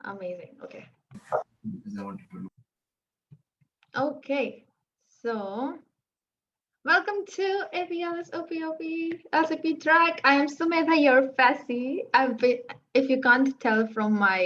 Amazing. Okay. Because I wanted to. Okay. So welcome to APLS OPOP LCP track. I am Sumedha, your Fassi. If you can't tell from my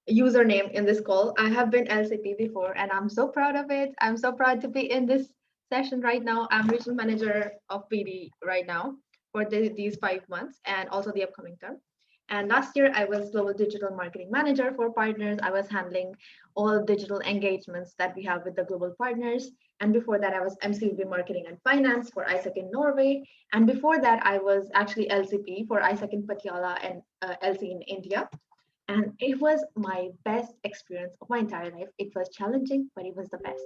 username in this call, I have been LCP before, and I'm so proud of it. I'm so proud to be in this session right now. I'm regional manager of PD right now for these 5 months and also the upcoming term. And last year, I was global digital marketing manager for partners. I was handling all digital engagements that we have with the global partners. And before that, I was MCB marketing and finance for ISEC in Norway. And before that, I was actually LCP for ISEC in Patiala and LC in India. And it was my best experience of my entire life. It was challenging, but it was the best,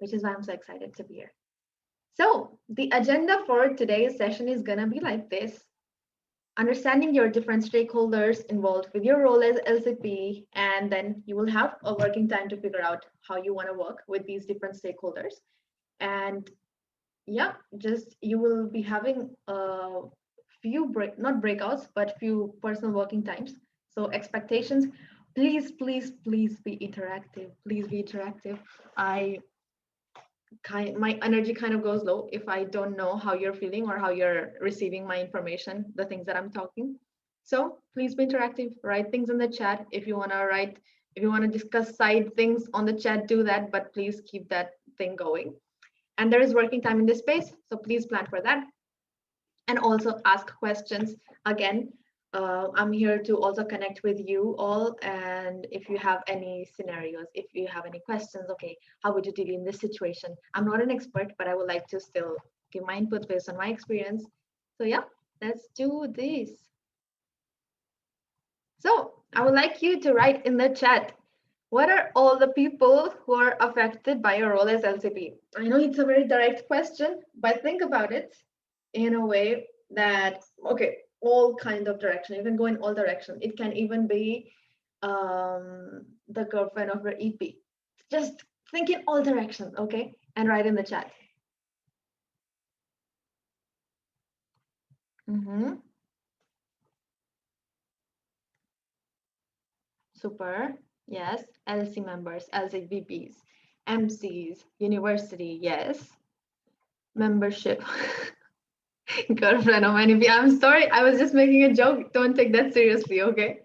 which is why I'm so excited to be here. So the agenda for today's session is gonna be like this: understanding your different stakeholders involved with your role as LCP, and then you will have a working time to figure out how you want to work with these different stakeholders. And yeah, just you will be having a few not breakouts, but few personal working times. So expectations, please be interactive. Please be interactive. My energy kind of goes low if I don't know how you're feeling or how you're receiving my information, the things that I'm talking. So please be interactive. Write things in the chat. If you want to write, if you want to discuss side things on the chat, do that, but please keep that thing going. And there is working time in this space, so please plan for that. And also ask questions. Again, I'm here to also connect with you all. And if you have any scenarios, if you have any questions, okay, how would you deal in this situation? I'm not an expert, but I would like to still give my input based on my experience. So yeah, let's do this. So I would like you to write in the chat, what are all the people who are affected by your role as LCP? I know it's a very direct question, but think about it in a way that, okay, all kind of direction. You can go in all directions. It can even be the girlfriend of your EP. Just think in all directions, okay? And write in the chat. Super. Yes. LC members, LC VPs, MCs, university. Yes. Membership. Girlfriend of NEP. I'm sorry. I was just making a joke. Don't take that seriously, okay?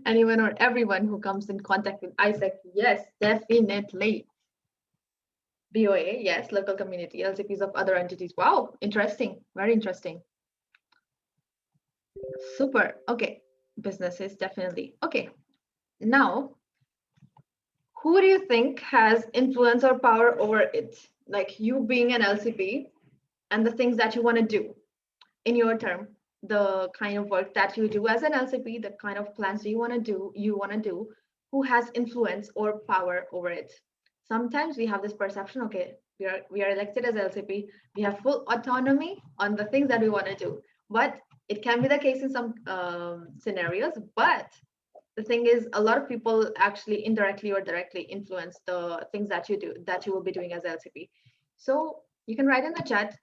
Anyone or everyone who comes in contact with ISEC. Yes, definitely. BOA. Yes. Local community. LCPs of other entities. Wow. Interesting. Very interesting. Super. Okay. Businesses. Definitely. Okay. Now, who do you think has influence or power over it? Like you being an LCP and the things that you want to do in your term, the kind of work that you do as an LCP, the kind of plans you want to do, who has influence or power over it? Sometimes we have this perception, okay, we are elected as LCP, we have full autonomy on the things that we want to do, but it can be the case in some scenarios, but the thing is a lot of people actually indirectly or directly influence the things that you do, that you will be doing as LCP. So you can write in the chat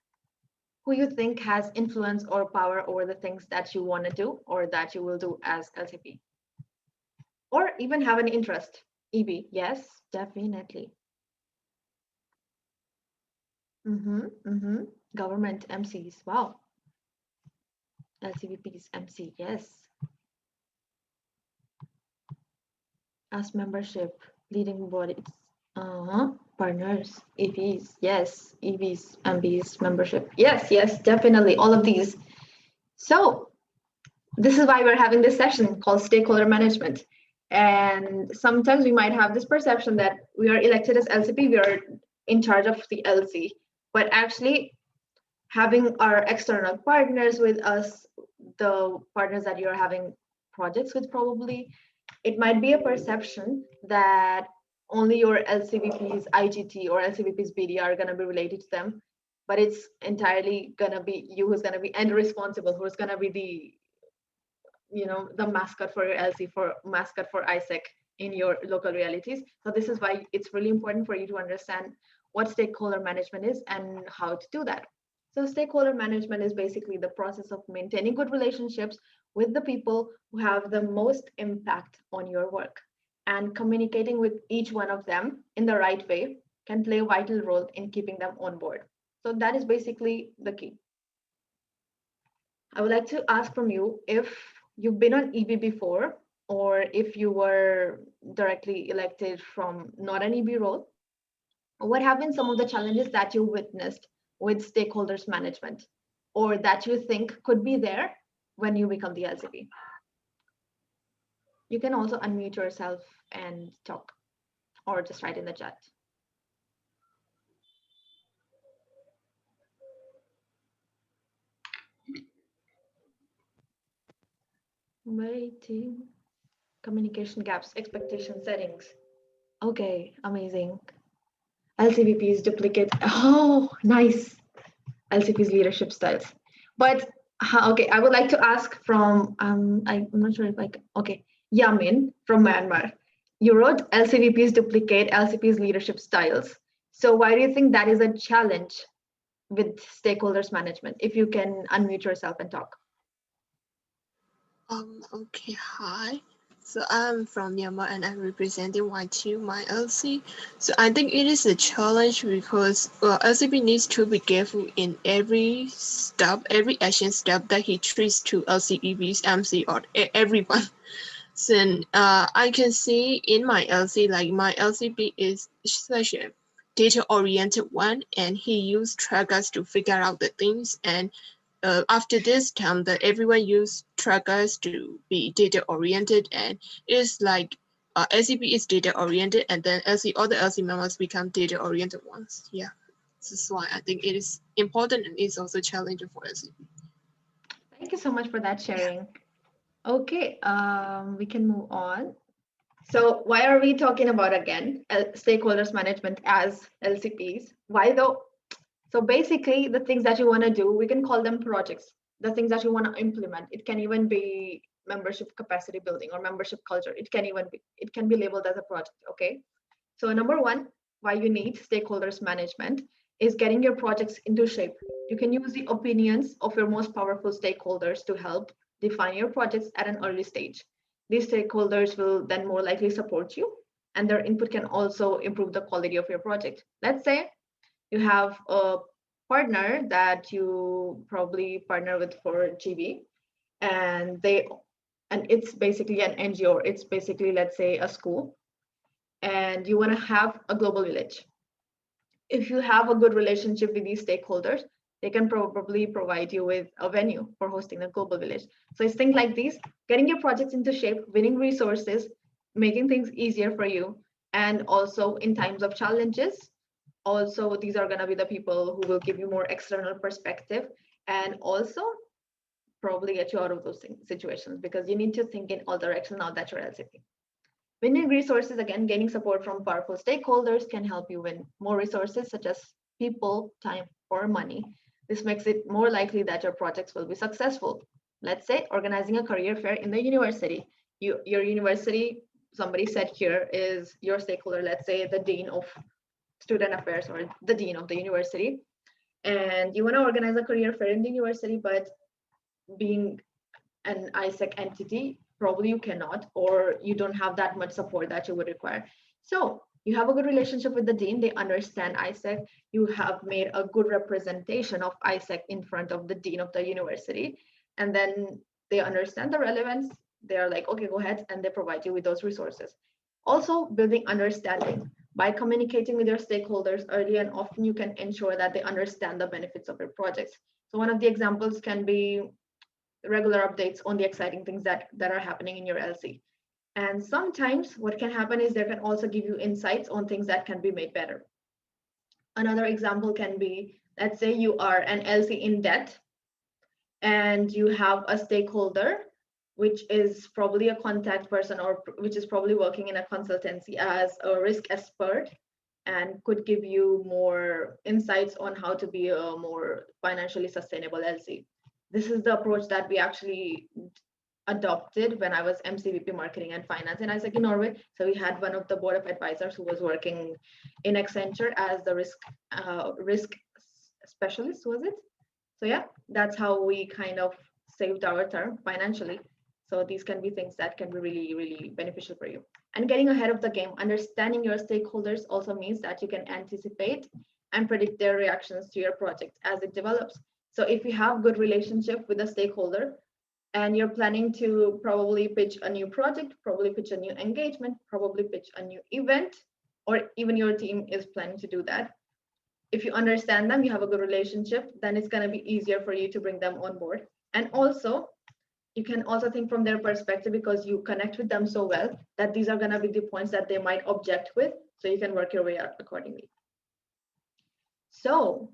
who you think has influence or power over the things that you want to do or that you will do as LCP. Or even have an interest. EB, yes, definitely. Government MCs, wow. LCVPs, MC, yes. As membership, leading bodies, partners, EVs, yes, EVs, MBs, membership, yes, definitely, all of these. So this is why we're having this session called stakeholder management. And sometimes we might have this perception that we are elected as LCP, we are in charge of the LC, but actually having our external partners with us, the partners that you're having projects with probably, it might be a perception that only your LCVP's IGT or LCVP's BD are going to be related to them, but it's entirely going to be you who's going to be end responsible, who's going to be the, you know, the mascot for your LC, for mascot for ISEC in your local realities. So this is why it's really important for you to understand what stakeholder management is and how to do that. So stakeholder management is basically the process of maintaining good relationships with the people who have the most impact on your work. And communicating with each one of them in the right way can play a vital role in keeping them on board. So that is basically the key. I would like to ask from you if you've been on EB before, or if you were directly elected from not an EB role, what have been some of the challenges that you witnessed with stakeholders management, or that you think could be there when you become the LCP? You can also unmute yourself and talk, or just write in the chat. Waiting. Communication gaps, expectation settings. Okay, amazing. LCVP's duplicate. Oh, nice. LCP's leadership styles. But okay, I would like to ask from I'm not sure if okay, Yamin from Myanmar. You wrote LCVP's duplicate LCP's leadership styles. So why do you think that is a challenge with stakeholders management? If you can unmute yourself and talk. Okay, hi. So I'm from Myanmar and I'm representing Y2, my LC. So I think it is a challenge because LCP needs to be careful in every step, every action step that he treats to LCEBs, MC, or everyone. So I can see in my LC, like my LCP is such a data-oriented one, and he used trackers to figure out the things. And after this time, that everyone use trackers to be data-oriented, and it's like LCP is data-oriented, and then all the LC members become data-oriented ones. Yeah, this is why I think it is important and it's also challenging for LCP. Thank you so much for that sharing. Okay, we can move on. So why are we talking about again stakeholders management as LCPs? Why though? So basically, the things that you want to do, we can call them projects. The things that you want to implement. It can even be membership capacity building or membership culture. It can be labeled as a project. Okay. So number one, why you need stakeholders management is getting your projects into shape. You can use the opinions of your most powerful stakeholders to help define your projects at an early stage. These stakeholders will then more likely support you, and their input can also improve the quality of your project. Let's say you have a partner that you probably partner with for GB, and it's basically an NGO, or it's basically, let's say, a school, and you want to have a global village. If you have a good relationship with these stakeholders, they can probably provide you with a venue for hosting the global village. So it's things like these: getting your projects into shape, winning resources, making things easier for you, and also in times of challenges, also these are going to be the people who will give you more external perspective, and also probably get you out of those situations, because you need to think in all directions now that you're LCP. Winning resources, again, gaining support from powerful stakeholders can help you win more resources such as people, time, or money. This makes it more likely that your projects will be successful. Let's say organizing a career fair in the university. Your university, somebody said here, is your stakeholder, let's say the dean of student affairs or the dean of the university. And you want to organize a career fair in the university, but being an ISEC entity, probably you cannot, or you don't have that much support that you would require. So you have a good relationship with the dean, they understand ISEC, you have made a good representation of ISEC in front of the dean of the university, and then they understand the relevance, they are like, okay, go ahead, and they provide you with those resources. Also, building understanding. By communicating with your stakeholders early and often, you can ensure that they understand the benefits of your projects. So one of the examples can be regular updates on the exciting things that are happening in your LC. And sometimes what can happen is there can also give you insights on things that can be made better. Another example can be, let's say you are an LC in debt and you have a stakeholder, which is probably a contact person, or which is probably working in a consultancy as a risk expert, and could give you more insights on how to be a more financially sustainable LC. This is the approach that we actually adopted when I was MCVP marketing and finance in ISEC in Norway. So we had one of the board of advisors who was working in Accenture as the risk specialist, was it? So yeah, that's how we kind of saved our term financially. So these can be things that can be really, really beneficial for you. And getting ahead of the game, understanding your stakeholders also means that you can anticipate and predict their reactions to your project as it develops. So if you have good relationship with a stakeholder and you're planning to probably pitch a new project, probably pitch a new engagement, probably pitch a new event, or even your team is planning to do that. If you understand them, you have a good relationship, then it's going to be easier for you to bring them on board. And also, you can also think from their perspective because you connect with them so well that these are going to be the points that they might object with. So you can work your way out accordingly. So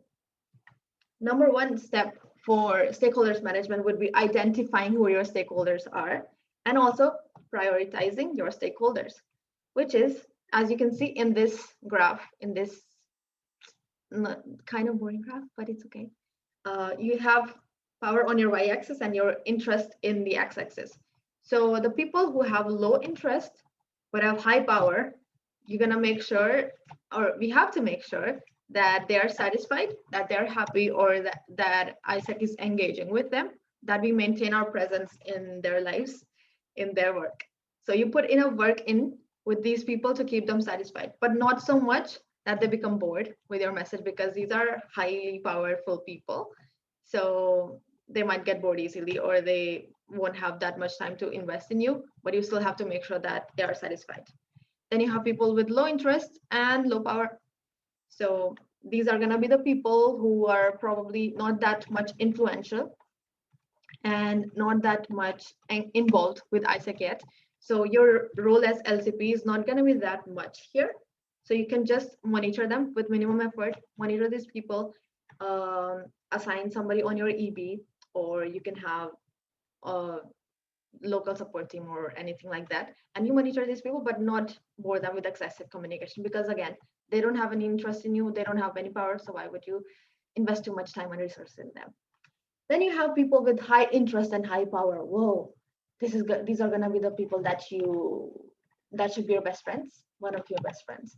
number one step for stakeholders management would be identifying who your stakeholders are and also prioritizing your stakeholders, which is, as you can see in this graph, in this kind of boring graph, but it's okay. You have power on your y-axis and your interest in the x-axis. So the people who have low interest but have high power, you're gonna make sure, or we have to make sure that they are satisfied, that they're happy, or that ISEC is engaging with them, that we maintain our presence in their lives, in their work. So you put enough work in with these people to keep them satisfied, but not so much that they become bored with your message because these are highly powerful people. So they might get bored easily or they won't have that much time to invest in you, but you still have to make sure that they are satisfied. Then you have people with low interest and low power. So these are going to be the people who are probably not that much influential and not that much involved with ISEC yet. So your role as LCP is not going to be that much here. So you can just monitor them with minimum effort, monitor these people, assign somebody on your EB, or you can have a local support team or anything like that. And you monitor these people, but not bore them with excessive communication because again, they don't have any interest in you, they don't have any power. So why would you invest too much time and resources in them? Then you have people with high interest and high power. Whoa, these are gonna be the people that should be your best friends, one of your best friends.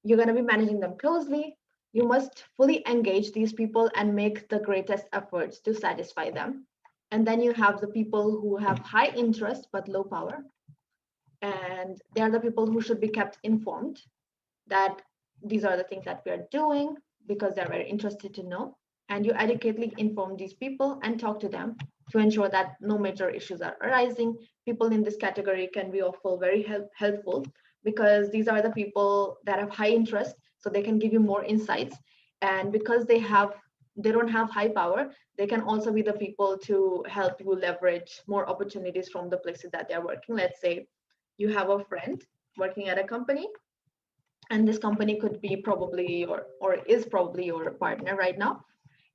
You're gonna be managing them closely. You must fully engage these people and make the greatest efforts to satisfy them. And then you have the people who have high interest but low power. And they are the people who should be kept informed that these are the things that we are doing because they're very interested to know. And you adequately inform these people and talk to them to ensure that no major issues are arising. People in this category can be also very helpful because these are the people that have high interest, so they can give you more insights. And because they don't have high power, they can also be the people to help you leverage more opportunities from the places that they're working. Let's say you have a friend working at a company, and this company could be probably or is probably your partner right now,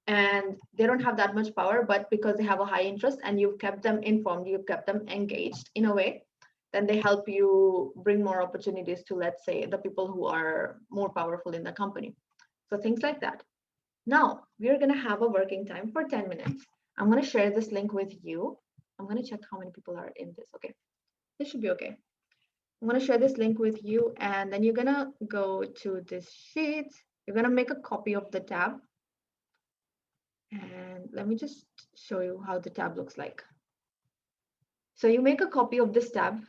and they don't have that much power, but because they have a high interest and you've kept them informed, you've kept them engaged in a way, then they help you bring more opportunities to, let's say, the people who are more powerful in the company. So things like that. Now we're going to have a working time for 10 minutes. I'm going to share this link with you. I'm going to check how many people are in this. Okay, this should be okay. I'm going to share this link with you, and then you're going to go to this sheet. You're going to make a copy of the tab. And let me just show you how the tab looks like. So you make a copy of this tab,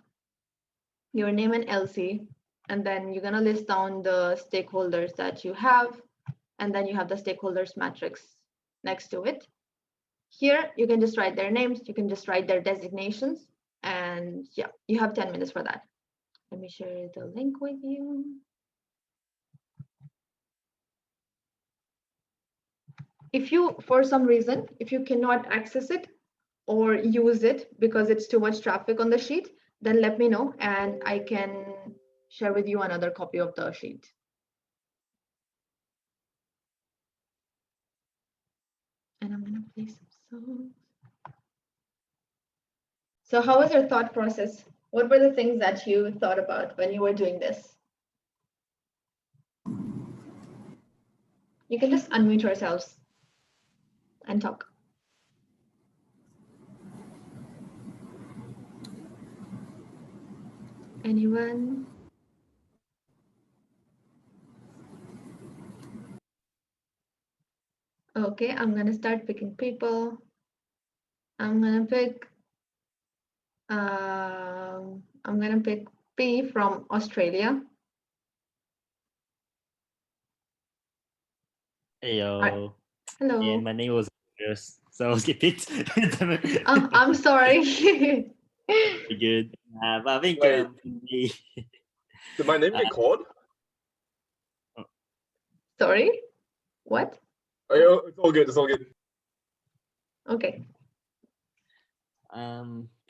your name and LC, and then you're going to list down the stakeholders that you have, and then you have the stakeholders matrix next to it. Here, you can just write their names, you can just write their designations, and yeah, you have 10 minutes for that. Let me share the link with you. If you, for some reason, if you cannot access it or use it because it's too much traffic on the sheet, then let me know and I can share with you another copy of the sheet. And I'm gonna play some songs. So how was your thought process? What were the things that you thought about when you were doing this? You can just unmute yourselves and talk. Anyone? Okay, I'm gonna start picking people. I'm gonna pick P from Australia. Heyo. Hello. And my name was first, so I was get picked. Oh, I'm sorry. Very good. But I think Wait. for me, Did my name get called? Sorry. What? Oh, it's all good. It's all good. Okay.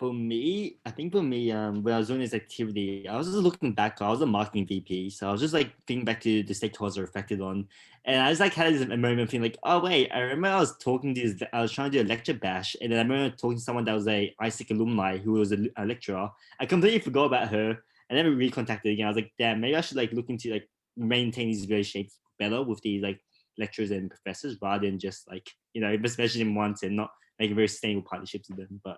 for me, I think for me, when I was doing this activity, I was just looking back. I was a marketing VP, so I was just like thinking back to the stakeholders I reflected on, and I just like had this moment feeling like, oh wait, I remember I was talking to this, I was trying to do a lecture bash, and then I remember talking to someone that was a ISIC alumni who was a lecturer. I completely forgot about her, and then we recontacted again. I was like, damn, maybe I should like look into like maintain these relationships better with these like lecturers and professors rather than just like just mention them once and not make very sustainable partnerships with them. But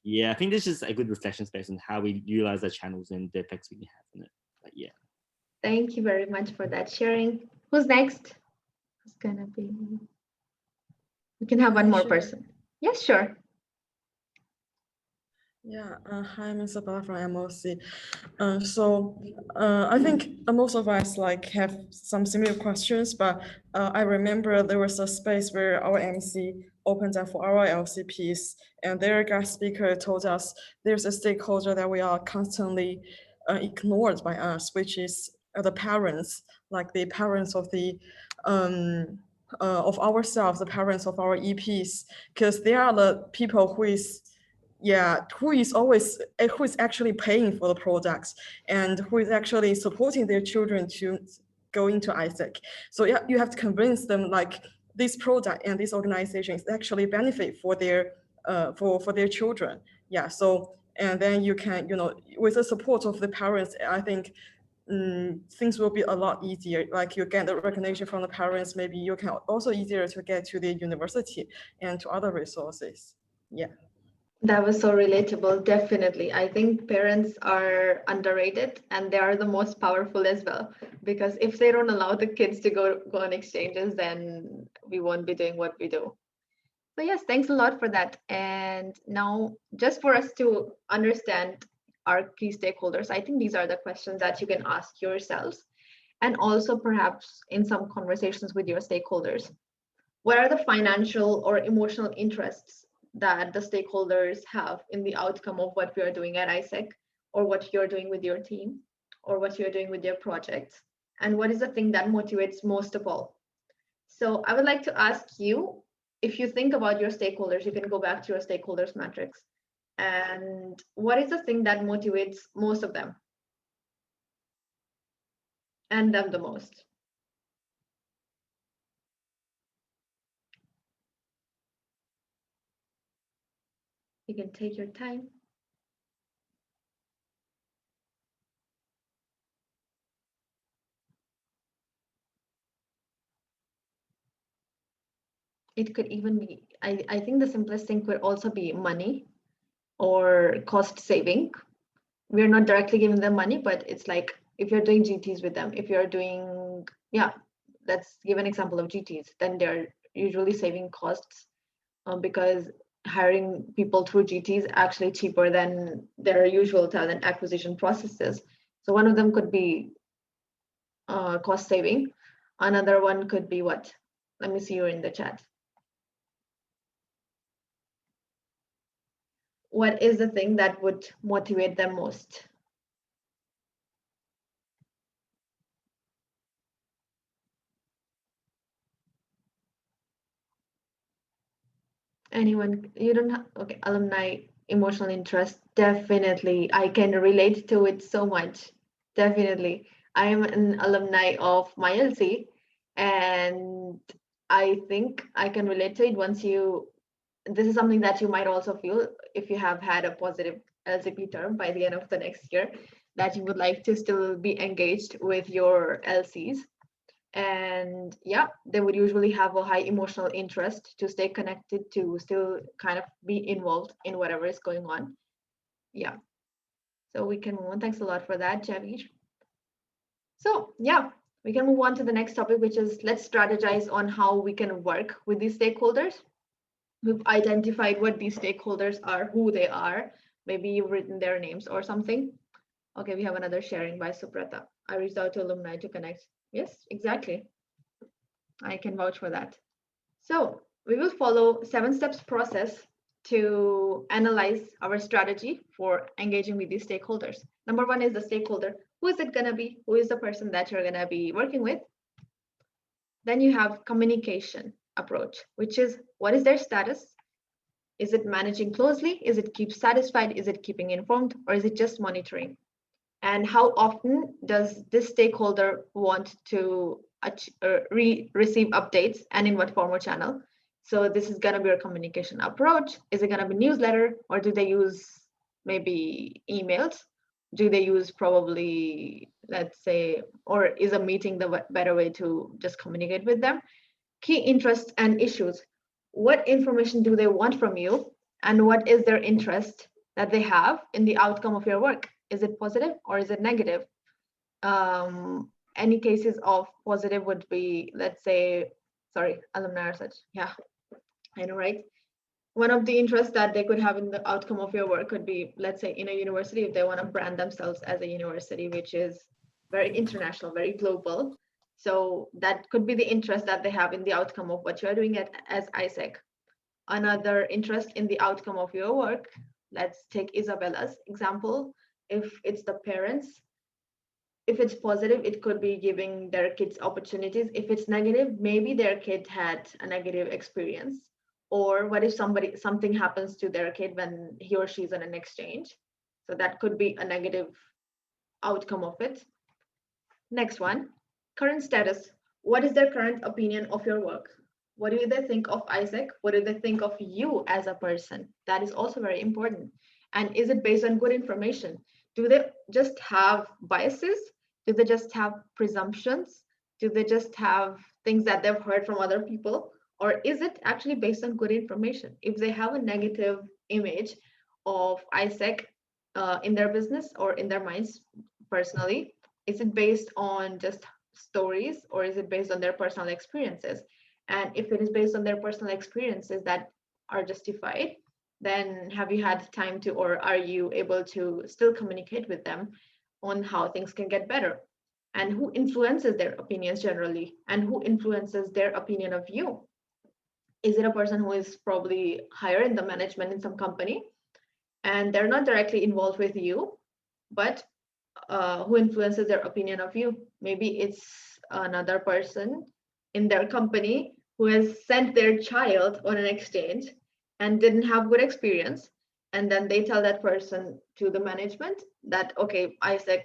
yeah, I think this is a good reflection space on how we utilize our channels and the effects we can have on it. But yeah. Thank you very much for that sharing. Who's next? Who's gonna be? We can have one more person. Yes, sure. Yeah, hi, I'm Isabella from MOC. I think most of us like have some similar questions, but I remember there was a space where our MC opened up for our LCPs, and their guest speaker told us there's a stakeholder that we are constantly ignored by us, which is the parents, like the parents of the of ourselves, the parents of our EPs, because they are the people who is who is actually paying for the products and who is actually supporting their children to go into ISEC. So yeah, you have to convince them like this product and this organization is actually benefit for their for their children. Yeah. So and then you can with the support of the parents, I think things will be a lot easier. Like you get the recognition from the parents, maybe you can also easier to get to the university and to other resources. Yeah. That was so relatable. Definitely. I think parents are underrated and they are the most powerful as well. Because if they don't allow the kids to go on exchanges, then we won't be doing what we do. So yes, thanks a lot for that. And now just for us to understand our key stakeholders, I think these are the questions that you can ask yourselves and also perhaps in some conversations with your stakeholders. What are the financial or emotional interests that the stakeholders have in the outcome of what we are doing at ISEC, or what you're doing with your team, or what you're doing with your project? And what is the thing that motivates most of all? So I would like to ask you, if you think about your stakeholders, you can go back to your stakeholders matrix. And what is the thing that motivates most of them and them the most? You can take your time. It could even be, I think the simplest thing could also be money or cost saving. We're not directly giving them money, but it's like if you're doing GTs with them, if you're doing, yeah, let's give an example of GTs, then they're usually saving costs because hiring people through GT is actually cheaper than their usual talent acquisition processes. So one of them could be cost saving. Another one could be what? Let me see you in the chat. What is the thing that would motivate them most? Anyone? You don't have, okay, alumni emotional interest. Definitely. I can relate to it so much. Definitely. I am an alumni of my LC, and I think I can relate to it once you, this is something that you might also feel if you have had a positive LCP term by the end of the next year, that you would like to still be engaged with your LCs. And yeah, they would usually have a high emotional interest to stay connected, to still kind of be involved in whatever is going on. Yeah, so we can move on. Thanks a lot for that, Javish. So yeah, we can move on to the next topic, which is let's strategize on how we can work with these stakeholders. we've identified what these stakeholders are, who they are. Maybe you've written their names or something. Okay, we have another sharing by Suprata. I reached out to alumni to connect. Yes, exactly. I can vouch for that. So we will follow 7 steps process to analyze our strategy for engaging with these stakeholders. Number 1 is the stakeholder. Who is it gonna be? Who is the person that you're gonna be working with? Then you have communication approach, which is what is their status? Is it managing closely? Is it keep satisfied? Is it keeping informed? Or is it just monitoring? And how often does this stakeholder want to receive updates, and in what form or channel? So this is going to be your communication approach. Is it going to be newsletter, or do they use maybe emails? Do they use probably, let's say, or is a meeting the better way to just communicate with them? Key interests and issues. What information do they want from you, and what is their interest that they have in the outcome of your work? Is it positive or is it negative? Any cases of positive would be, let's say, sorry, alumni research. Yeah, I know, right? One of the interests that they could have in the outcome of your work could be, let's say, in a university, if they want to brand themselves as a university, which is very international, very global. So that could be the interest that they have in the outcome of what you're doing as ISEC. Another interest in the outcome of your work, let's take Isabella's example. If it's the parents, if it's positive, it could be giving their kids opportunities. If it's negative, maybe their kid had a negative experience. Or what if something happens to their kid when he or she is on an exchange? So that could be a negative outcome of it. Next one, current status. What is their current opinion of your work? What do they think of ISEC? What do they think of you as a person? That is also very important. And is it based on good information? Do they just have biases? Do they just have presumptions? Do they just have things that they've heard from other people? Or is it actually based on good information? If they have a negative image of ISEC in their business or in their minds personally, is it based on just stories, or is it based on their personal experiences? And if it is based on their personal experiences that are justified, then have you had time to, or are you able to still communicate with them on how things can get better? And who influences their opinions generally? And who influences their opinion of you? Is it a person who is probably higher in the management in some company, and they're not directly involved with you, but who influences their opinion of you? Maybe it's another person in their company who has sent their child on an exchange and didn't have good experience, and then they tell that person to the management that, okay, ISEC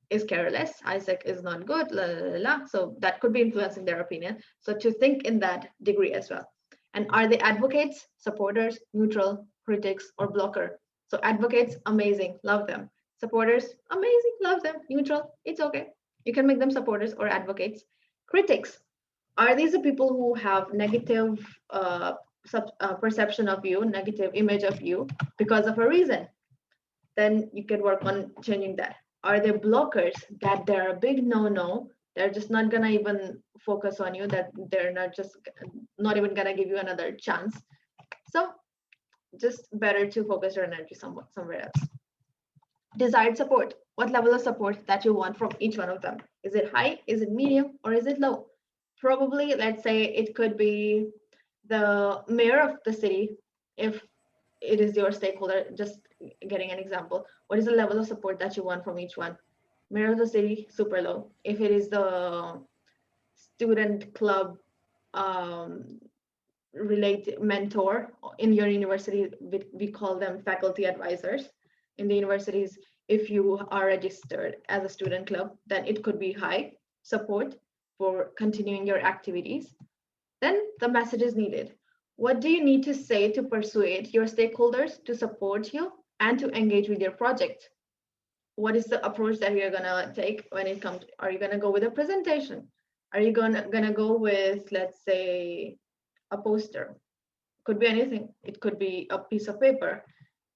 is careless, ISEC is not good, la, la, la. So that could be influencing their opinion. So to think in that degree as well. And are they advocates, supporters, neutral, critics, or blocker? So advocates, amazing, love them. Supporters, amazing, love them. Neutral, it's okay. You can make them supporters or advocates. Critics, are these the people who have negative perception of you, negative image of you because of a reason? Then you can work on changing that. Are they blockers, that they're a big no-no? They're just not gonna even focus on you, that they're not even gonna give you another chance. So just better to focus your energy somewhere else. Desired support. What level of support that you want from each one of them? Is it high? Is it medium? Or is it low? Probably, let's say it could be the mayor of the city. If it is your stakeholder, just getting an example. What is the level of support that you want from each one? Mayor of the city, super low. If it is the student club related mentor in your university, we call them faculty advisors. In the universities, if you are registered as a student club, then it could be high support for continuing your activities. Then the message is needed. What do you need to say to persuade your stakeholders to support you and to engage with your project? What is the approach that you're gonna take when it comes? Are you gonna go with a presentation? Are you gonna go with, let's say, a poster? Could be anything. It could be a piece of paper.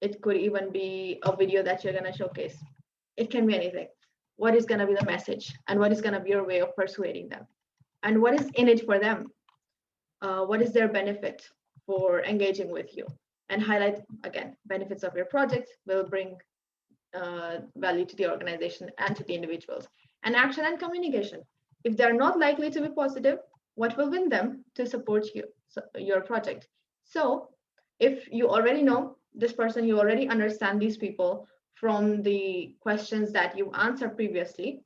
It could even be a video that you're gonna showcase. It can be anything. What is gonna be the message, and what is gonna be your way of persuading them? And what is in it for them? What is their benefit? for engaging with you, and highlight again benefits of your project will bring value to the organization and to the individuals. And action and communication. If they're not likely to be positive, what will win them to support you, your project? So if you already know this person, you already understand these people from the questions that you answered previously,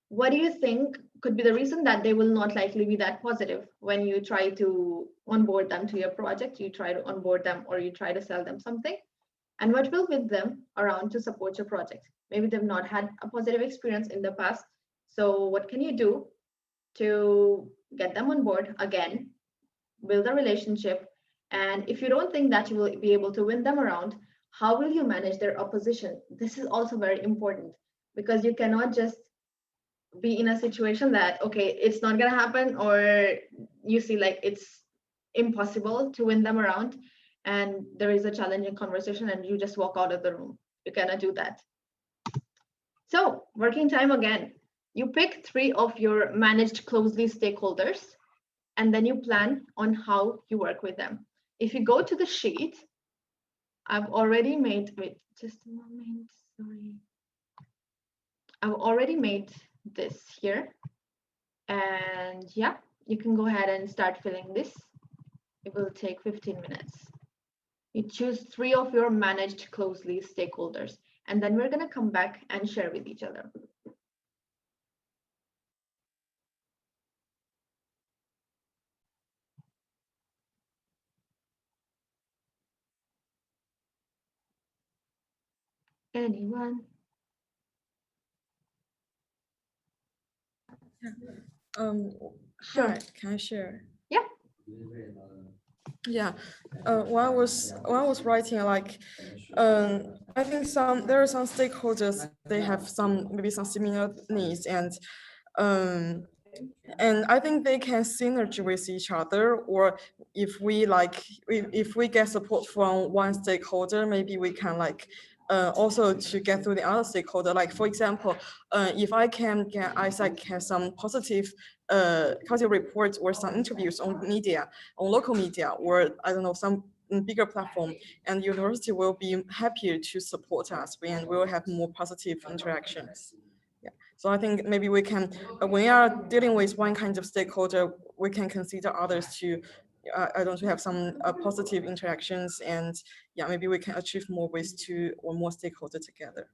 what do you think could be the reason that they will not likely be that positive when you try to onboard them to your project, you try to onboard them or you try to sell them something? And what will with them around to support your project? Maybe they've not had a positive experience in the past. So what can you do to get them on board again, build a relationship? And if you don't think that you will be able to win them around, how will you manage their opposition? This is also very important, because you cannot just be in a situation that, okay, it's not going to happen, or you see like it's impossible to win them around and there is a challenging conversation and you just walk out of the room. You cannot do that. So working time again, you pick 3 of your managed closely stakeholders and then you plan on how you work with them. If you go to the sheet, I've already made, wait, just a moment, sorry. I've already made this here. And yeah, you can go ahead and start filling this. It will take 15 minutes. You choose 3 of your managed closely stakeholders, and then we're going to come back and share with each other. Anyone? Sure. Hi, can I share? Yeah. Yeah, when I was writing, like, I think there are some stakeholders, they have maybe some similar needs, um, and I think they can synergy with each other. Or if we if we get support from one stakeholder, maybe we can also to get through the other stakeholder. Like for example, if I can get Isaac have some positive reports or some interviews on media, on local media, or I don't know, some bigger platform, and university will be happier to support us and we'll have more positive interactions. Yeah. So I think maybe we can, when we are dealing with one kind of stakeholder, we can consider others to, I don't know, have some positive interactions, and yeah, maybe we can achieve more with 2 or more stakeholders together.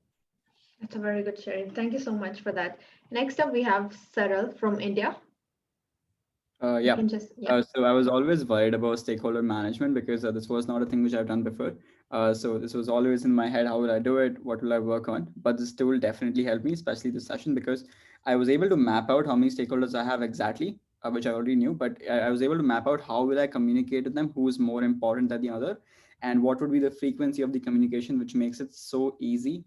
That's a very good sharing. Thank you so much for that. Next up, we have Saral from India. Yeah. Yeah. So I was always worried about stakeholder management because this was not a thing which I've done before. So this was always in my head. How will I do it? What will I work on? But this tool definitely helped me, especially this session, because I was able to map out how many stakeholders I have exactly, which I already knew. But I was able to map out how will I communicate to them, who is more important than the other, and what would be the frequency of the communication, which makes it so easy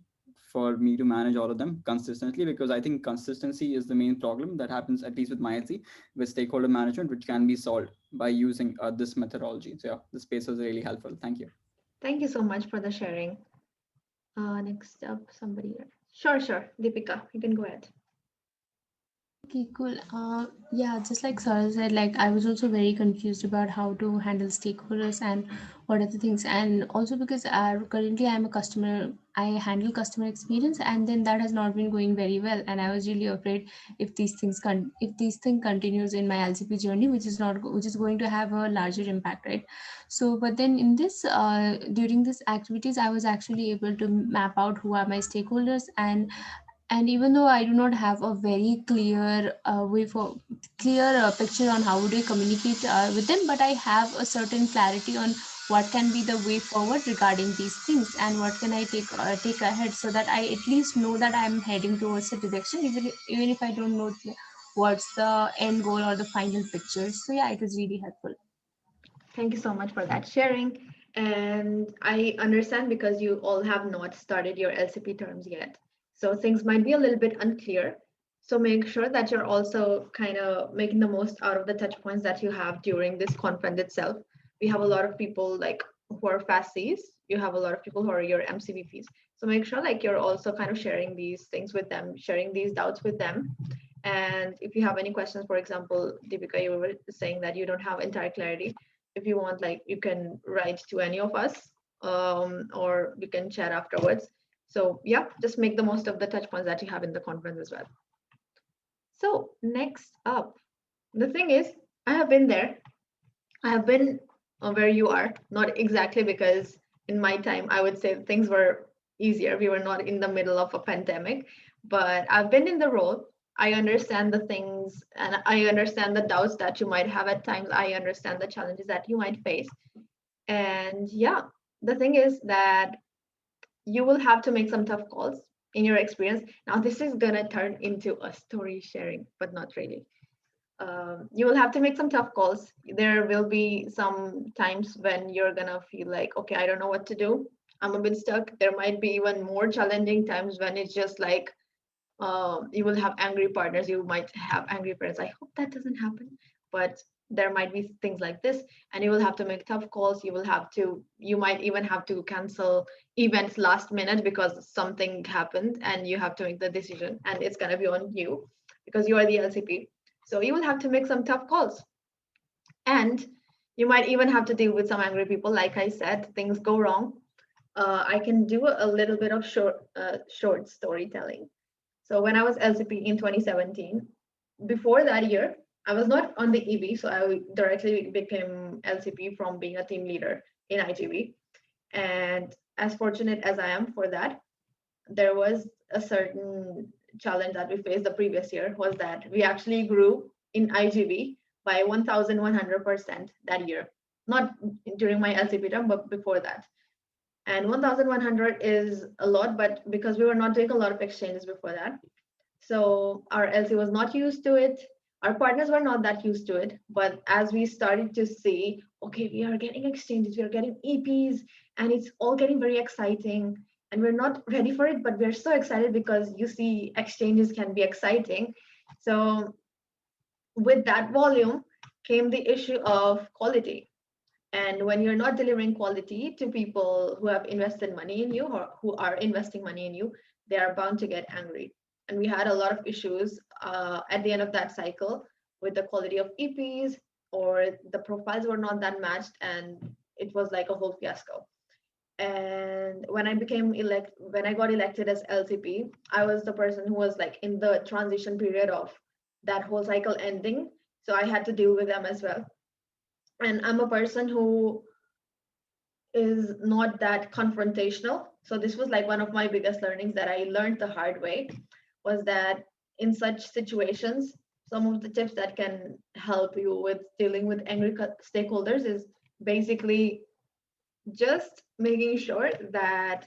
for me to manage all of them consistently, because I think consistency is the main problem that happens, at least with my LC, with stakeholder management, which can be solved by using this methodology. So yeah, this space was really helpful. Thank you. Thank you so much for the sharing. Next up, somebody. Sure. Deepika, you can go ahead. Okay, cool. Yeah, just like Sarah said, like I was also very confused about how to handle stakeholders and what are the things, and also because currently I'm a customer, I handle customer experience, and then that has not been going very well, and I was really afraid if if this thing continues in my LCP journey, which is going to have a larger impact, right? So, but then in this during this activities, I was actually able to map out who are my stakeholders, and even though I do not have a very clear picture on how would I communicate with them, but I have a certain clarity on what can be the way forward regarding these things and what can I take ahead, so that I at least know that I'm heading towards a direction, even if I don't know what's the end goal or the final picture. So yeah, it was really helpful. Thank you so much for that sharing. And I understand because you all have not started your LCP terms yet. So things might be a little bit unclear. So make sure that you're also kind of making the most out of the touch points that you have during this conference itself. We have a lot of people like who are FASTs. You have a lot of people who are your MCVPs. So make sure like you're also kind of sharing these things with them, sharing these doubts with them. And if you have any questions, for example, Deepika, you were saying that you don't have entire clarity. if you want, like you can write to any of us, or you can chat afterwards. So yeah, just make the most of the touch points that you have in the conference as well. So next up, the thing is, I have been there. I have been where you are, not exactly because in my time, I would say things were easier. We were not in the middle of a pandemic, but I've been in the role. I understand the things and I understand the doubts that you might have at times. I understand the challenges that you might face. And yeah, the thing is that you will have to make some tough calls in your experience. Now, this is going to turn into a story sharing, but not really. You will have to make some tough calls. There will be some times when you're gonna feel like, okay, I don't know what to do. I'm a bit stuck. There might be even more challenging times when it's just like you will have angry partners. You might have angry parents. I hope that doesn't happen, but there might be things like this, and you will have to make tough calls. You might even have to cancel events last minute because something happened, and you have to make the decision, and it's gonna be on you because you are the LCP. So you will have to make some tough calls. And you might even have to deal with some angry people. Like I said, things go wrong. I can do a little bit of short storytelling. So when I was LCP in 2017, before that year, I was not on the EB, so I directly became LCP from being a team leader in IGB. And as fortunate as I am for that, there was a certain challenge that we faced the previous year was that we actually grew in IGB by 1,100% that year. Not during my LCP term, but before that. And 1,100 is a lot, but because we were not doing a lot of exchanges before that, so our LC was not used to it. Our partners were not that used to it. But as we started to see, okay, we are getting exchanges, we are getting EPs, and it's all getting very exciting. And we're not ready for it, but we're so excited because you see exchanges can be exciting. So with that volume came the issue of quality. And when you're not delivering quality to people who have invested money in you or who are investing money in you, they are bound to get angry. And we had a lot of issues at the end of that cycle with the quality of EPs, or the profiles were not that matched, and it was like a whole fiasco. And when I got elected as LCP, I was the person who was like in the transition period of that whole cycle ending. So I had to deal with them as well. And I'm a person who is not that confrontational. So this was like one of my biggest learnings that I learned the hard way, was that in such situations, some of the tips that can help you with dealing with angry stakeholders is basically just making sure that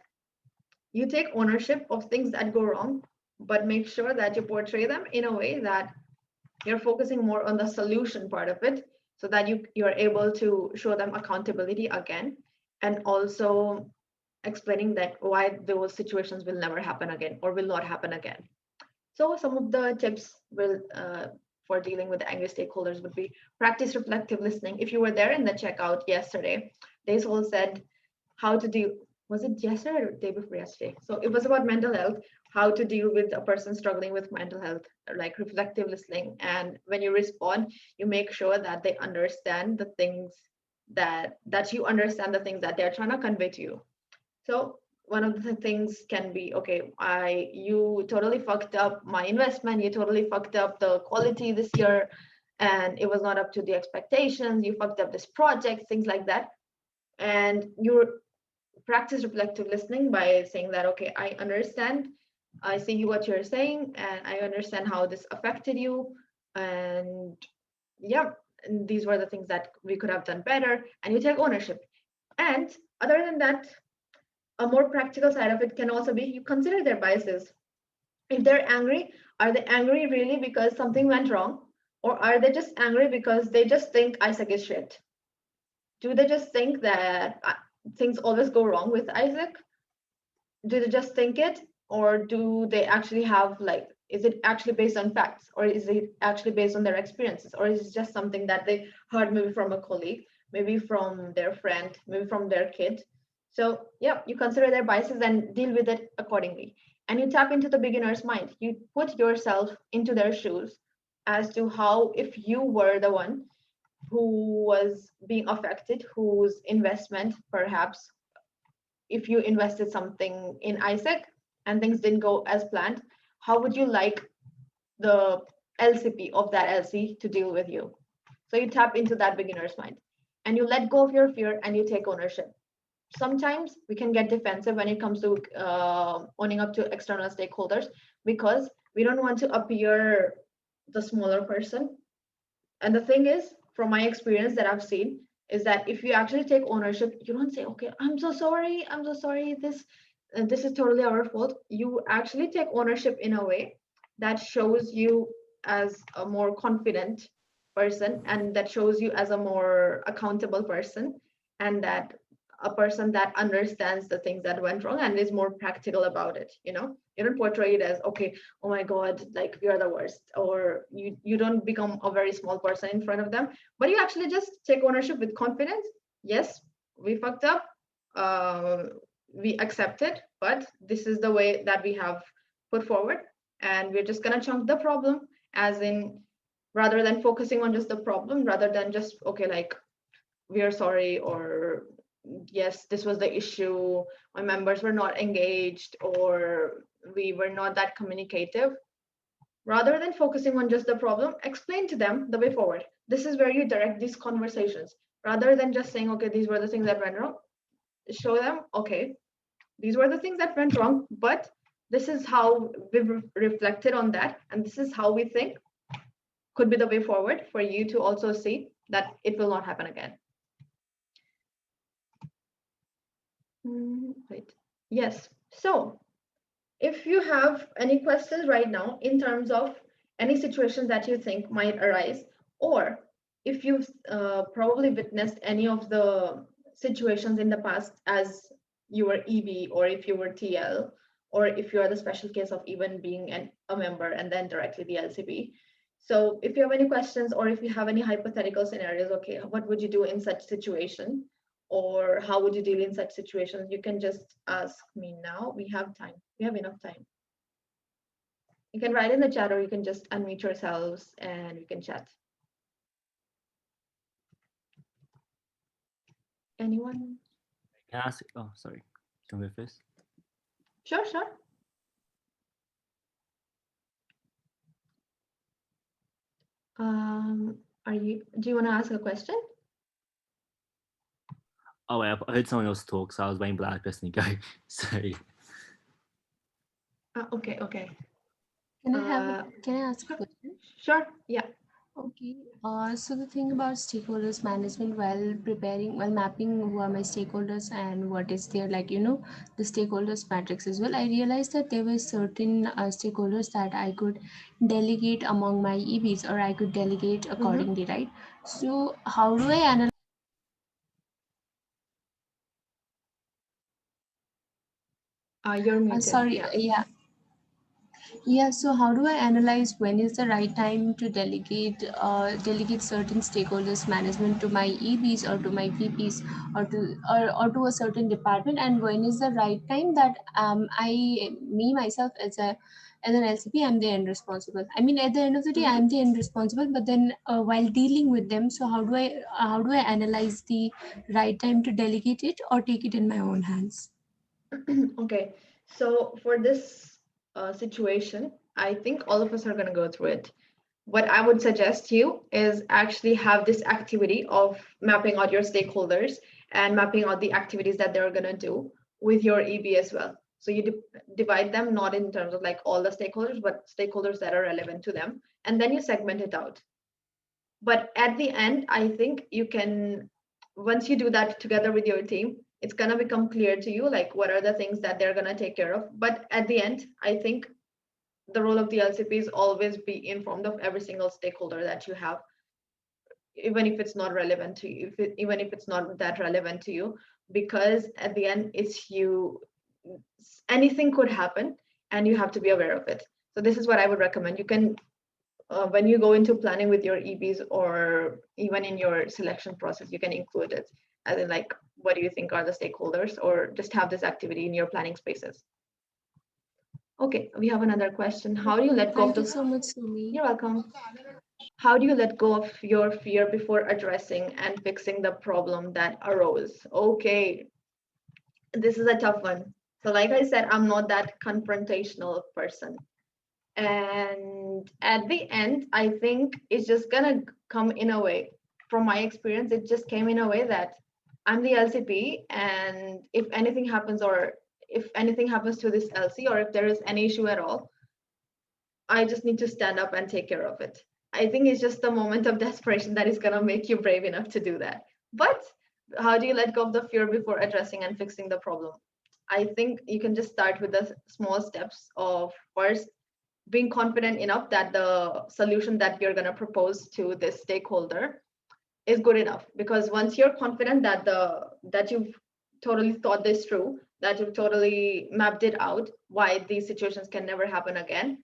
you take ownership of things that go wrong, but make sure that you portray them in a way that you're focusing more on the solution part of it, so that you're able to show them accountability again, and also explaining that why those situations will never happen again or will not happen again. So some of the tips for dealing with the angry stakeholders would be practice reflective listening. If you were there in the checkout yesterday, Daisol said how to deal, was it yesterday or day before yesterday? So it was about mental health, how to deal with a person struggling with mental health, like reflective listening. And when you respond, you make sure that they understand the things that you understand the things that they're trying to convey to you. So one of the things can be, okay, you totally fucked up my investment, you totally fucked up the quality this year, and it was not up to the expectations, you fucked up this project, things like that. And you practice reflective listening by saying that, okay, I understand, I see what you're saying, and I understand how this affected you. And yeah, and these were the things that we could have done better, and you take ownership. And other than that, a more practical side of it can also be you consider their biases. If they're angry, are they angry really because something went wrong? Or are they just angry because they just think Isaac is shit? Do they just think that things always go wrong with Isaac? Do they just think it? Or do they actually have, like, is it actually based on facts? Or is it actually based on their experiences? Or is it just something that they heard maybe from a colleague, maybe from their friend, maybe from their kid? So yeah, you consider their biases and deal with it accordingly. And you tap into the beginner's mind. You put yourself into their shoes as to how, if you were the one who was being affected, whose investment perhaps, if you invested something in ISEC and things didn't go as planned, how would you like the LCP of that LC to deal with you? So you tap into that beginner's mind and you let go of your fear and you take ownership. Sometimes we can get defensive when it comes to owning up to external stakeholders because we don't want to appear the smaller person. And the thing is, from my experience that I've seen, is that if you actually take ownership, you don't say, okay, I'm so sorry, this is totally our fault. You actually take ownership in a way that shows you as a more confident person, and that shows you as a more accountable person, and that a person that understands the things that went wrong and is more practical about it. You don't portray it as, okay, oh my god, like we are the worst, or you don't become a very small person in front of them, but you actually just take ownership with confidence. Yes, we fucked up, we accept it, but this is the way that we have put forward, and we're just going to chunk the problem, as in, rather than focusing on just the problem, rather than just, okay, like, we are sorry, or yes, this was the issue, my members were not engaged, or we were not that communicative. Rather than focusing on just the problem, explain to them the way forward. This is where you direct these conversations. Rather than just saying, okay, these were the things that went wrong, show them, okay, these were the things that went wrong, but this is how we've reflected on that, and this is how we think could be the way forward for you to also see that it will not happen again. Wait. Yes. So if you have any questions right now in terms of any situation that you think might arise, or if you've probably witnessed any of the situations in the past as you were EB, or if you were TL, or if you are the special case of even being a member and then directly the LCP. So if you have any questions, or if you have any hypothetical scenarios, okay, what would you do in such situation? Or how would you deal in such situations? You can just ask me now. We have time. We have enough time. You can write in the chat, or you can just unmute yourselves and we can chat. Anyone? Can I ask? Oh, sorry. Can we first? Sure, sure. Do you want to ask a question? Oh wait, I heard someone else talk, so I was waiting for that person to go. Sorry. Okay, okay. Can I ask a question? Sure, yeah. Okay. So the thing about stakeholders management while mapping who are my stakeholders and what is their, the stakeholders matrix as well, I realized that there were certain stakeholders that I could delegate among my EBs, or I could delegate accordingly, right? So how do I analyze? You're muted. Sorry, yeah. So how do I analyze when is the right time to delegate certain stakeholders management to my EBs or to my VPs, or to a certain department, and when is the right time that myself as an LCP, I'm the end responsible. I mean, at the end of the day, I'm the end responsible. But then while dealing with them, so how do I analyze the right time to delegate it or take it in my own hands? Okay, so for this situation, I think all of us are going to go through it. What I would suggest you is actually have this activity of mapping out your stakeholders and mapping out the activities that they're going to do with your EB as well. So you divide them not in terms of like all the stakeholders, but stakeholders that are relevant to them, and then you segment it out. But at the end, I think you can, once you do that together with your team, it's going to become clear to you like what are the things that they're going to take care of. But at the end, I think the role of the LCP is always be informed of every single stakeholder that you have, even if it's not relevant to you, even if it's not that relevant to you, because at the end, it's you. Anything could happen, and you have to be aware of it. So this is what I would recommend. You can, when you go into planning with your EBs, or even in your selection process, you can include it as in like, what do you think are the stakeholders, or just have this activity in your planning spaces. Okay, we have another question. How do you let go of Thank the... you so much, Sumi. You're welcome. How do you let go of your fear before addressing and fixing the problem that arose? Okay, this is a tough one. So like I said, I'm not that confrontational person. And at the end, I think it's just gonna come in a way. From my experience, it just came in a way that I'm the LCP, and if anything happens, or if anything happens to this LC, or if there is any issue at all, I just need to stand up and take care of it. I think it's just the moment of desperation that is gonna make you brave enough to do that. But how do you let go of the fear before addressing and fixing the problem? I think you can just start with the small steps of first being confident enough that the solution that you're going to propose to this stakeholder is good enough, because once you're confident that you've totally thought this through, that you've totally mapped it out why these situations can never happen again,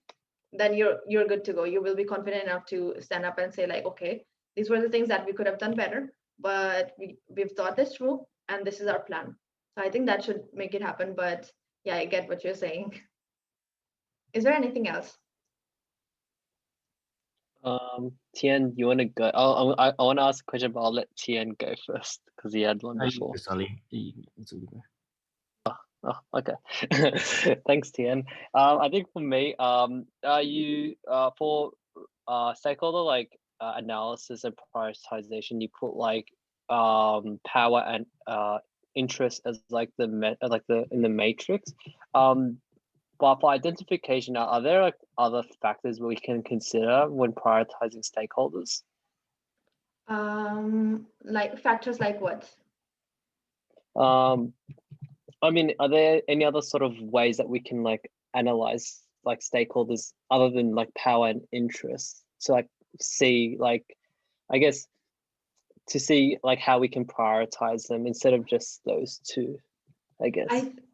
then you're good to go. You will be confident enough to stand up and say like, okay, these were the things that we could have done better, but we've thought this through and this is our plan. So I think that should make it happen. But yeah, I get what you're saying. Is there anything else? Tian, you want to go? I want to ask a question, but I'll let Tian go first because he had one before. Oh, okay. Thanks, Tian. I think for me, you for stakeholder like analysis and prioritization, you put like power and interest as like the in the matrix. But for identification, are there like other factors we can consider when prioritizing stakeholders? Like factors like what? I mean, are there any other sort of ways that we can like analyze like stakeholders other than like power and interest to like see like, I guess, to see like how we can prioritize them instead of just those two, I guess.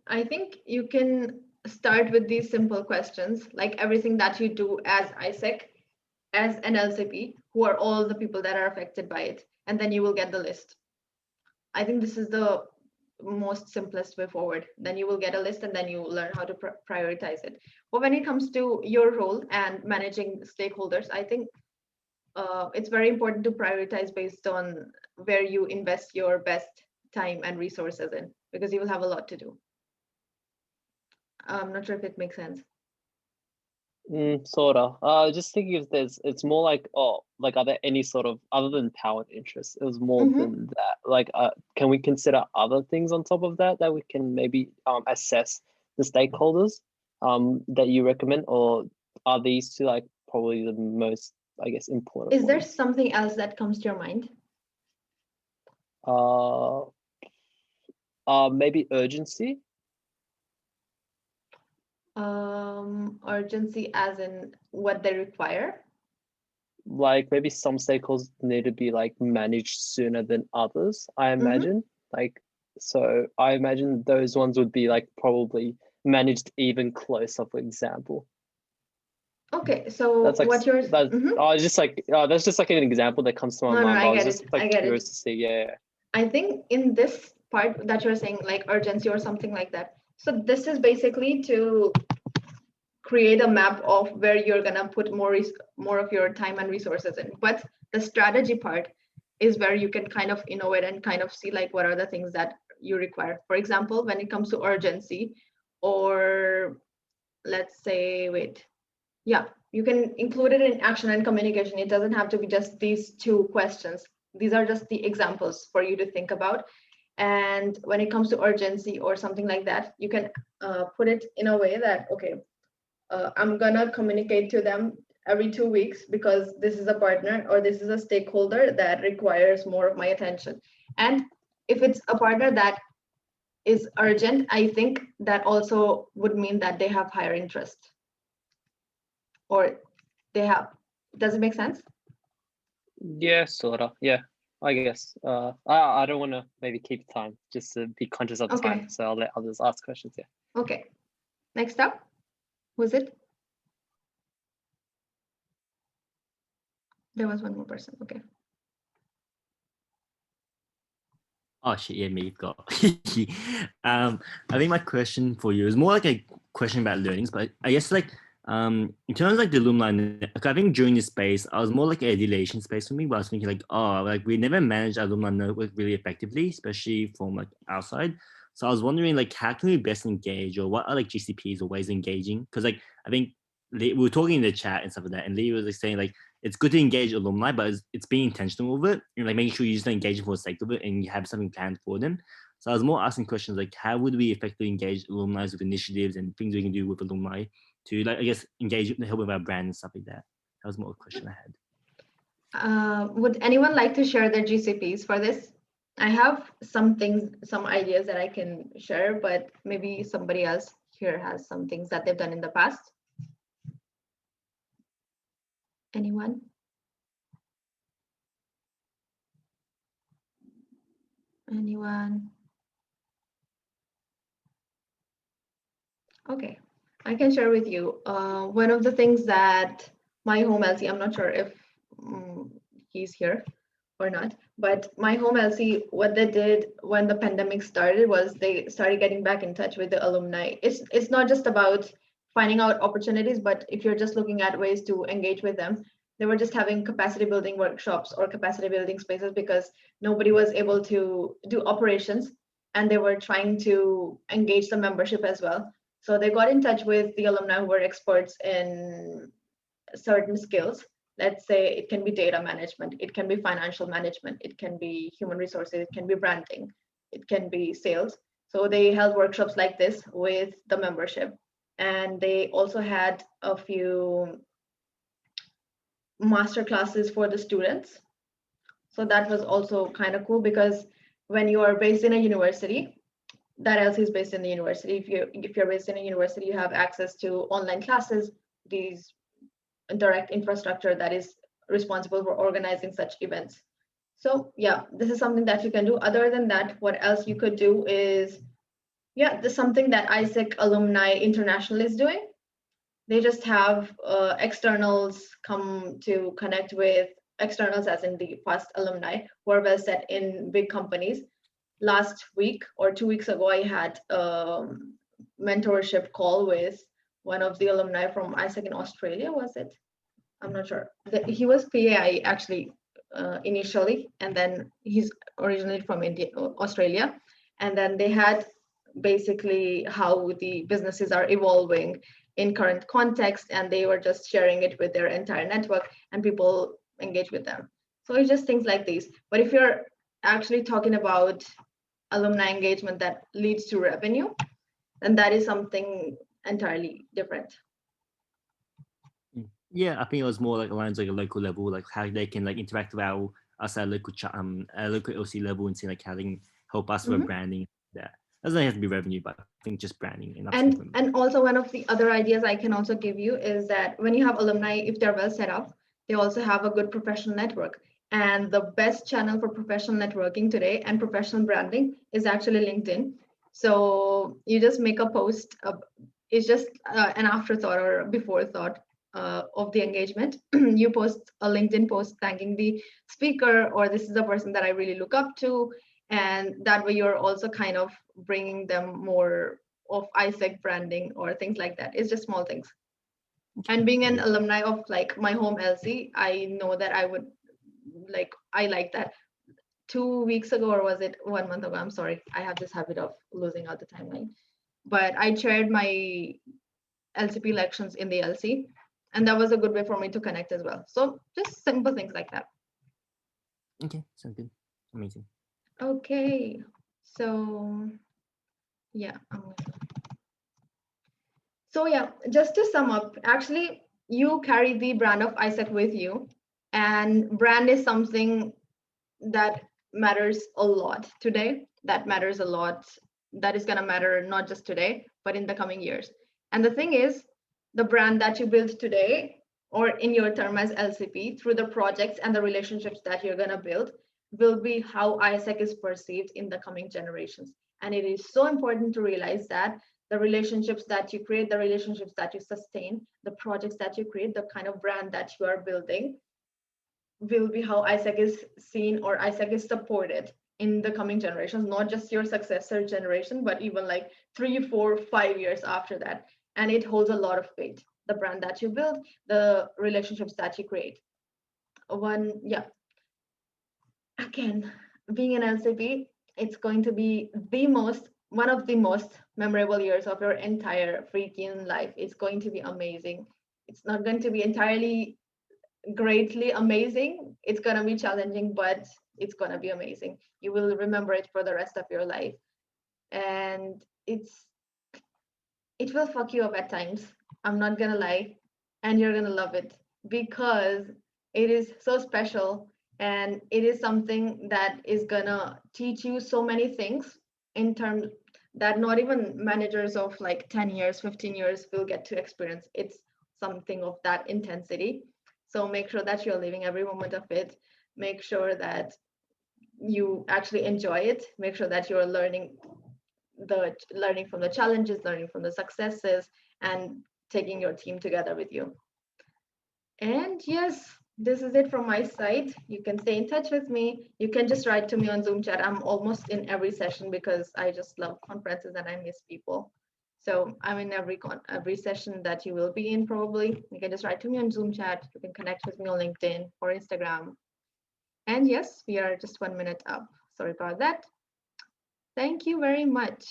I think you can start with these simple questions, like everything that you do as ISEC, as an LCP, who are all the people that are affected by it, and then you will get the list. I think this is the most simplest way forward. Then you will get a list and then you learn how to prioritize it. But when it comes to your role and managing stakeholders, I think it's very important to prioritize based on where you invest your best time and resources in, because you will have a lot to do. I'm not sure if it makes sense. Sort of. Just thinking if it's more like, like are there any sort of, other than power and interest, it was more than that. Like, can we consider other things on top of that we can maybe assess the stakeholders that you recommend, or are these two like probably the most, I guess, important? Is there something else that comes to your mind? Maybe urgency. Urgency as in what they require? Like maybe some stakeholders need to be like managed sooner than others, I imagine. Like, so I imagine those ones would be like probably managed even closer, for example. Okay, so that's like, what you're just like that's just like an example that comes to my mind. I was just like curious to see. Yeah. I think in this part that you're saying, like urgency or something like that. So this is basically to create a map of where you're gonna put more of your time and resources in. But the strategy part is where you can kind of innovate and kind of see like what are the things that you require. For example, when it comes to urgency, or let's say, you can include it in action and communication. It doesn't have to be just these two questions. These are just the examples for you to think about. And when it comes to urgency or something like that, you can put it in a way that, okay, I'm gonna communicate to them every 2 weeks because this is a partner or this is a stakeholder that requires more of my attention. And if it's a partner that is urgent, I think that also would mean that they have higher interest, or they have. Does it make sense? Yeah, sort of. Yeah, I guess. I don't want to maybe keep time, just to be conscious of time. So I'll let others ask questions. Yeah. Okay. Next up, who's it? There was one more person. Okay. Oh shit, yeah, me got. I think my question for you is more like a question about learnings, but I guess like In terms of like the alumni, like, I think during this space, I was more like a delegation space for me, but I was thinking like, oh, like we never managed our alumni network really effectively, especially from like outside. So I was wondering like, how can we best engage, or what are like GCPs or ways of engaging? Because like, I think we were talking in the chat and stuff like that, and Lee was like saying like, it's good to engage alumni, but it's being intentional with it, and like making sure you just don't engage for the sake of it, and you have something planned for them. So I was more asking questions like, how would we effectively engage alumni with initiatives and things we can do with alumni to, like, I guess, engage and help with our brand and stuff like that. That was more a question I had. Would anyone like to share their GCPs for this? I have some things, some ideas that I can share, but maybe somebody else here has some things that they've done in the past. Anyone? Anyone? Okay, I can share with you. One of the things that my home LC, I'm not sure if he's here or not, but my home LC, what they did when the pandemic started was they started getting back in touch with the alumni. It's not just about finding out opportunities, but if you're just looking at ways to engage with them, they were just having capacity building workshops or capacity building spaces because nobody was able to do operations, and they were trying to engage the membership as well. So they got in touch with the alumni who were experts in certain skills. Let's say it can be data management, it can be financial management, it can be human resources, it can be branding, it can be sales. So they held workshops like this with the membership. And they also had a few master classes for the students. So that was also kind of cool, because when you are based in a university, that LC is based in the university. If you're based in a university, you have access to online classes, these direct infrastructure that is responsible for organizing such events. So yeah, this is something that you can do. Other than that, what else you could do is, yeah, there's something that ISEC Alumni International is doing. They just have externals come to connect with externals, as in the past alumni who are well set in big companies. Last week or 2 weeks ago, I had a mentorship call with one of the alumni from ISEC in Australia, was it? I'm not sure. He was PAI actually initially, and then he's originally from India, Australia. And then they had basically how the businesses are evolving in current context, and they were just sharing it with their entire network, and people engage with them. So it's just things like these. But if you're actually talking about alumni engagement that leads to revenue, then that is something entirely different. Yeah, I think it was more like lines like a local level, like how they can like interact with us at local local LC level, and see like how they can help us with branding. Yeah, doesn't have to be revenue, but I think just branding. And also one of the other ideas I can also give you is that when you have alumni, if they're well set up, they also have a good professional network. And the best channel for professional networking today and professional branding is actually LinkedIn. So you just make a post. It's just an afterthought or a before thought of the engagement. You post a LinkedIn post thanking the speaker, or this is the person that I really look up to. And that way you're also kind of bringing them more of ISEC branding or things like that. It's just small things. And being an alumni of like my home LC, I know that I would I like that. 2 weeks ago, or was it 1 month ago? I'm sorry, I have this habit of losing out the timeline. But I chaired my LCP elections in the LC, and that was a good way for me to connect as well. So just simple things like that. Okay, sounds good. Amazing. Okay, so yeah. So yeah, just to sum up, actually, you carry the brand of ISEC with you, and brand is something that matters a lot today, that matters a lot, that is going to matter not just today, but in the coming years. And the thing is, the brand that you build today, or in your term as LCP, through the projects and the relationships that you're going to build, will be how ISEC is perceived in the coming generations. And it is so important to realize that the relationships that you create, the relationships that you sustain, the projects that you create, the kind of brand that you are building will be how ISEC is seen, or ISEC is supported in the coming generations, not just your successor generation, but even like 3, 4, 5 years after that. and it holds a lot of weight. The brand that you build, the relationships that you create. Again, being an LCP, it's going to be one of the most memorable years of your entire freaking life. It's going to be amazing. It's not going to be entirely greatly amazing. It's going to be challenging, but it's going to be amazing. You will remember it for the rest of your life. And it will fuck you up at times. I'm not going to lie. And you're going to love it because it is so special, and it is something that is going to teach you so many things in terms that not even managers of like 10 years, 15 years will get to experience. It's something of that intensity. So make sure that you're living every moment of it. Make sure that you actually enjoy it. Make sure that you're learning from the challenges, learning from the successes, and taking your team together with you. And yes, this is it from my side. You can stay in touch with me. You can just write to me on Zoom chat. I'm almost in every session because I just love conferences and I miss people. So I'm in every session that you will be in probably. You can just write to me on Zoom chat. You can connect with me on LinkedIn or Instagram. And yes, we are just 1 minute up. Sorry about that. Thank you very much.